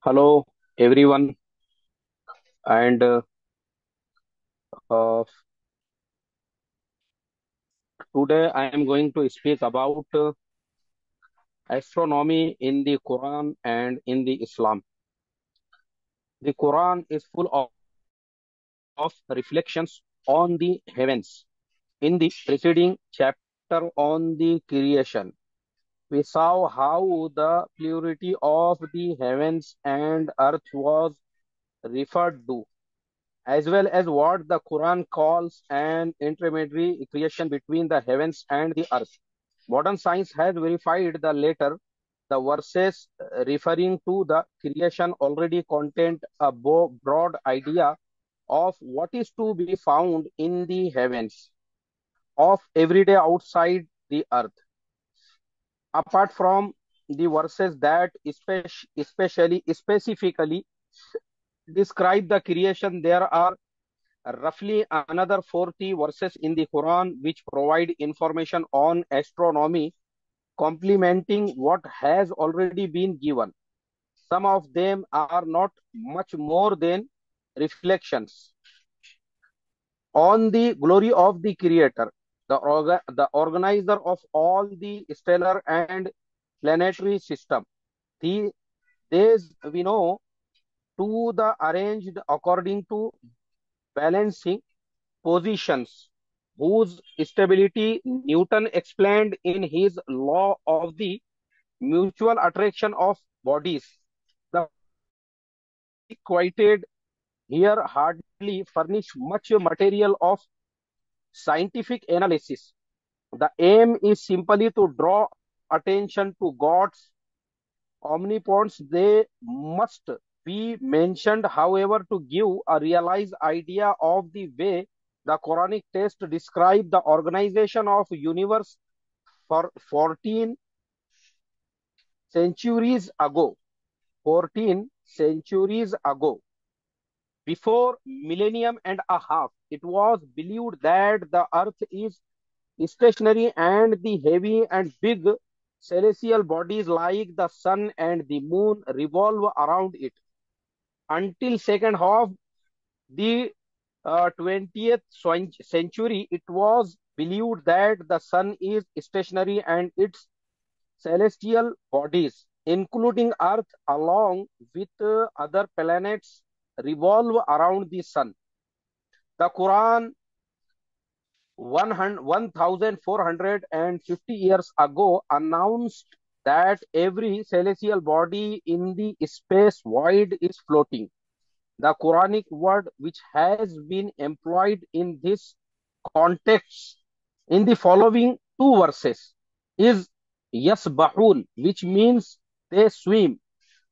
Hello, everyone, and uh, today I am going to speak about astronomy in the Quran and in the Islam. The Quran is full of reflections on the heavens. In the preceding chapter on the creation, we saw how the plurality of the heavens and earth was referred to, as well as what the Quran calls an intermediary creation between the heavens and the earth. Modern science has verified the latter. The verses referring to the creation already contain a broad idea of what is to be found in the heavens, of every day outside the earth. Apart from the verses that specifically describe the creation, there are roughly another 40 verses in the Quran which provide information on astronomy, complementing what has already been given. Some of them are not much more than reflections on the glory of the Creator, the organizer of all the stellar and planetary system. These we know to the arranged according to balancing positions, whose stability Newton explained in his law of the mutual attraction of bodies. The quoted here hardly furnish much material of scientific analysis. The aim is simply to draw attention to God's omnipotence. They must be mentioned, however, to give a realized idea of the way the Quranic text describe the organization of universe for 14 centuries ago. 14 centuries ago. Before millennium and a half, it was believed that the earth is stationary and the heavy and big celestial bodies like the sun and the moon revolve around it. Until second half the 20th century, it was believed that the sun is stationary and its celestial bodies, including Earth, along with other planets, revolve around the sun. The Quran 1450 years ago announced that every celestial body in the space void is floating. The Quranic word which has been employed in this context in the following two verses is yasbahun, which means they swim.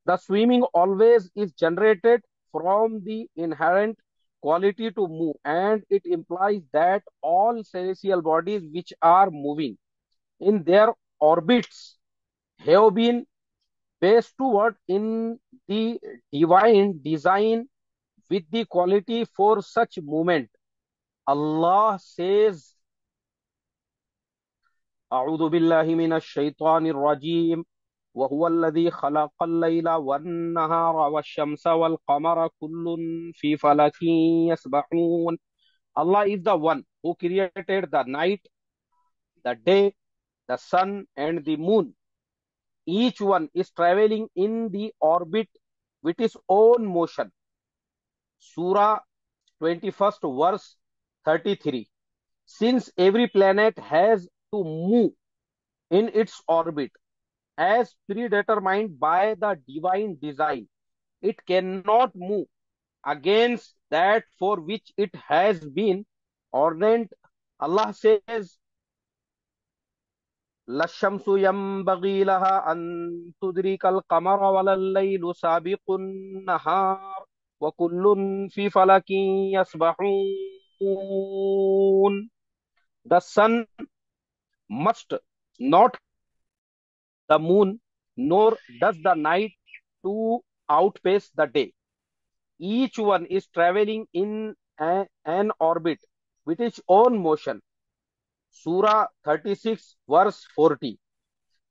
The swimming always is generated from the inherent quality to move, and it implies that all celestial bodies which are moving in their orbits have been based toward in the divine design with the quality for such movement. Allah says, أعوذ بالله من الشيطان الرجيم وهو الذي خلق الليل والنهار والشمس والقمر كل في فلك يسبحون. Allah is the one who created the night, the day, the sun, and the moon. Each one is traveling in the orbit with its own motion. Surah 21st verse 33. Since every planet has to move in its orbit as predetermined by the divine design, it cannot move against that for which it has been ordained. Allah says, لَلشَّمْسُ يَنبَغِي لَهَا أَن تُدْرِكَ الْقَمَرَ وَلَا اللَّيْلُ سَابِقُ النَّهَارِ وَكُلٌّ فِي فَلَكٍ يَسْبَحُونَ. The sun must not the moon, nor does the night to outpace the day. Each one is traveling in an orbit with its own motion. Surah 36, verse 40.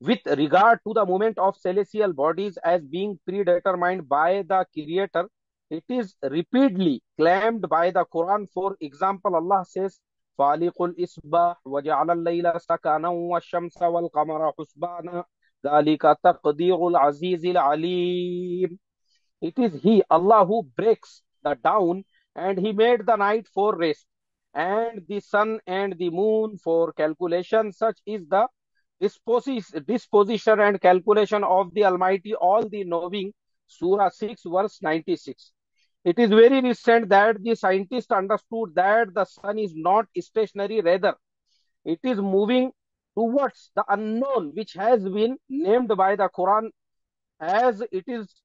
with regard to the movement of celestial bodies as being predetermined by the Creator. It is repeatedly claimed by the Quran. For example, Allah says, فَالِقُ الْإِصْبَاحِ وَجَعَلَ اللَّيْلَ سَكَنًا وَالشَّمْسَ وَالْقَمَرَ حُسْبَانًا ذَلِكَ تَقْدِيرُ الْعَزِيزِ الْعَلِيمِ. It is He, Allah, who breaks the dawn, and He made the night for rest, and the sun and the moon for calculation. Such is the disposition and calculation of the Almighty, all the knowing. Surah 6, verse 96. It is very recent that the scientists understood that the sun is not stationary, rather, it is moving towards the unknown, which has been named by the Quran as it is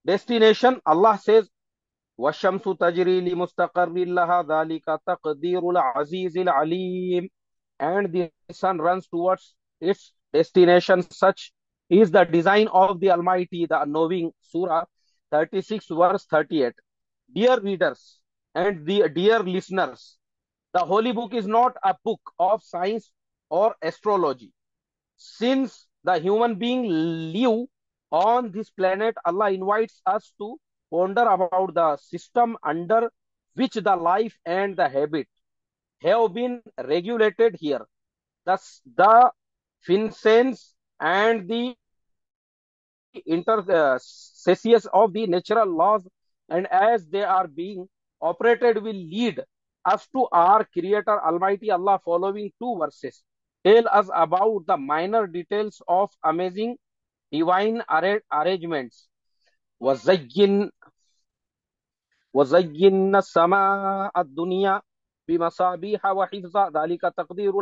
destination. Allah says, وَالشَّمْسُ تَجْرِي لِمُسْتَقَرٍّ لَهَا ذَلِكَ تَقْدِيرُ الْعَزِيزِ الْعَلِيمِ. And the sun runs towards its destination. Such is the design of the Almighty, the knowing. Surah 36, verse 38. Dear readers and the dear listeners, the Holy Book is not a book of science or astrology. Since the human being live on this planet, Allah invites us to ponder about the system under which the life and the habit have been regulated here. Thus, the finance and the intercessions of the natural laws, and as they are being operated, will lead us to our Creator Almighty Allah. Following two verses tell us about the minor details of amazing divine arrangements. وَزَيِّنَّ السَّمَاءَ الدُّنْيَا بِمَصَابِيحَ وَحِفْظًا ذَلِكَ تَقْدِيرُ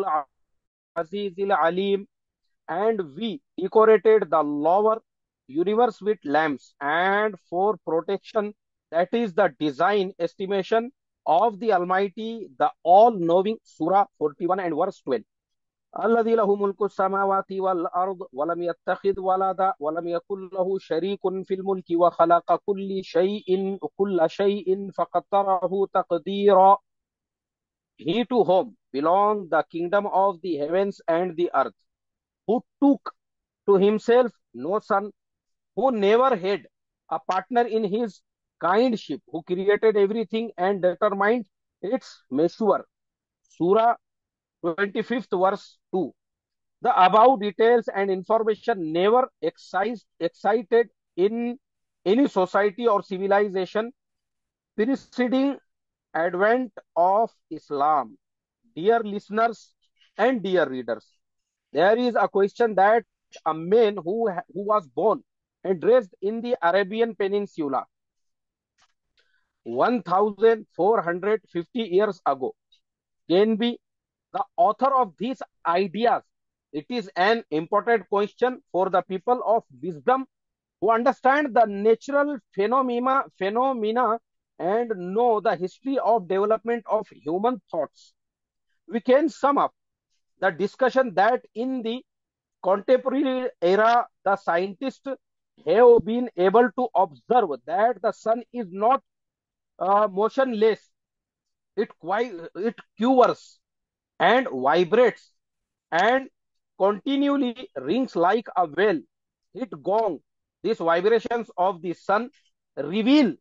الْعَزِيزِ الْعَلِيمِ. And we decorated the lower universe with lamps and for protection. That is the design estimation of the Almighty, the all-knowing. Surah 41 and verse 12. الذي له ملك السماوات والأرض ولم يتخذ ولدا ولم يكن له شريك في الملك وخلق كل شيء فقدره تقديرا. He to whom belong the kingdom of the heavens and the earth, who took to himself no son, who never had a partner in his kindship, who created everything and determined its measure. Surah 25th verse 2. The above details and information never excited in any society or civilization preceding advent of Islam. Dear listeners and dear readers, there is a question that a man who was born and raised in the Arabian Peninsula 1450 years ago can be the author of these ideas. It is an important question for the people of wisdom who understand the natural phenomena and know the history of development of human thoughts. We can sum up the discussion that in the contemporary era, the scientists have been able to observe that the sun is not motionless. It quivers and vibrates and continually rings like a bell. Hit gong. These vibrations of the sun reveal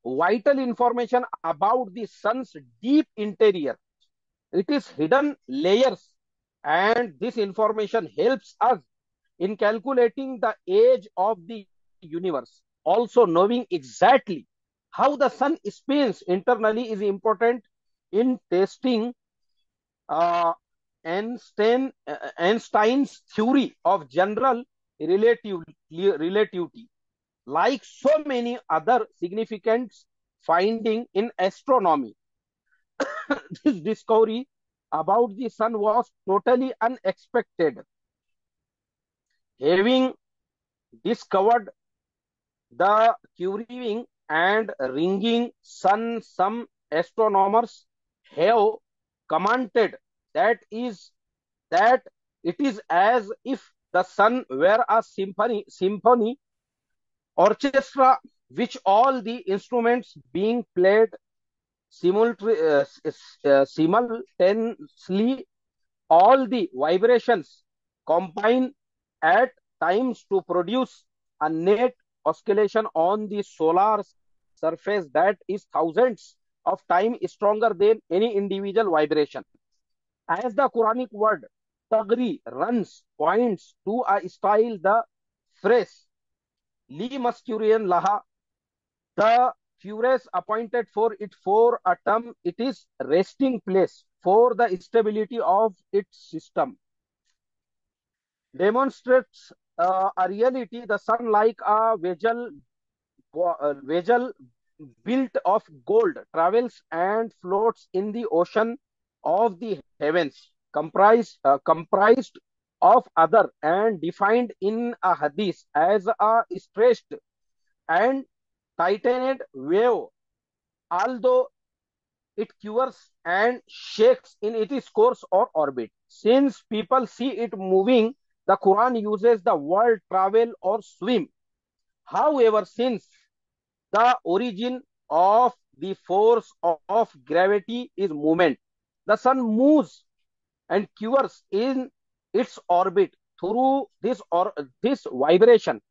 vital information about the sun's deep interior. It is hidden layers, and this information helps us in calculating the age of the universe. Also, knowing exactly how the sun spins internally is important in testing Einstein's theory of general relativity. Like so many other significant findings in astronomy, this discovery about the sun was totally unexpected. Having discovered the quivering and ringing sun, some astronomers have commented that it is as if the sun were a symphony orchestra, which all the instruments being played simultaneously, all the vibrations combine at times to produce a net oscillation on the solar surface that is thousands of times stronger than any individual vibration. As the Quranic word tagri runs points to a style, the phrase li mascurian laha, the furious appointed for it for a term, it is resting place for the stability of its system, demonstrates a reality the sun like a vessel built of gold travels and floats in the ocean of the heavens, comprised of other and defined in a hadith as a stretched and tightened wave, although it cures and shakes in its course or orbit. Since people see it moving, the Quran uses the word travel or swim. However, since the origin of the force of gravity is movement, the sun moves and cures in its orbit through this vibration,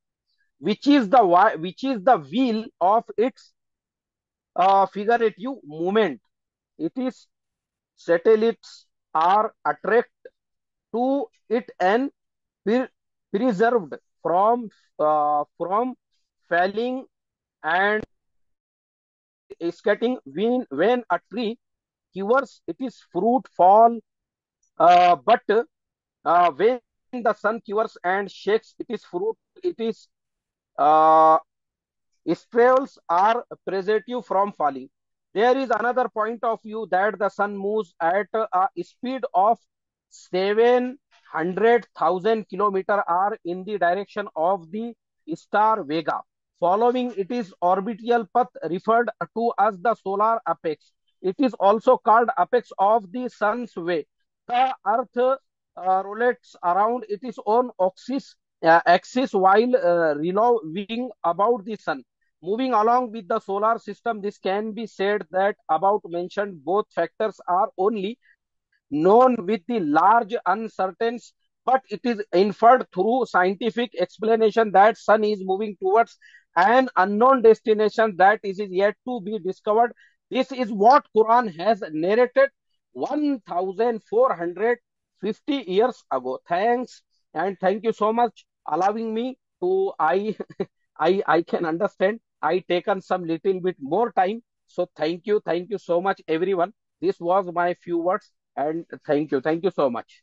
which is the wheel of its figurative movement. It is satellites are attracted to it and pre- preserved from falling and scattering. When a tree cures, it is fruit fall, but when the sun cures and shakes, it is fruit. It is uh, Israels are preservative from falling. There is another point of view that the sun moves at a speed of 700,000 kilometer hour in the direction of the star Vega, following it is orbital path referred to as the solar apex. It is also called apex of the sun's way. The Earth rotates around its own axis while revolving about the sun. Moving along with the solar system, this can be said that about mentioned both factors are only known with the large uncertainties, but it is inferred through scientific explanation that sun is moving towards an unknown destination that is yet to be discovered. This is what Quran has narrated 1450 years ago. Thanks, and thank you so much allowing me to I can understand. I taken some little bit more time. So thank you so much, everyone. This was my few words, and thank you so much.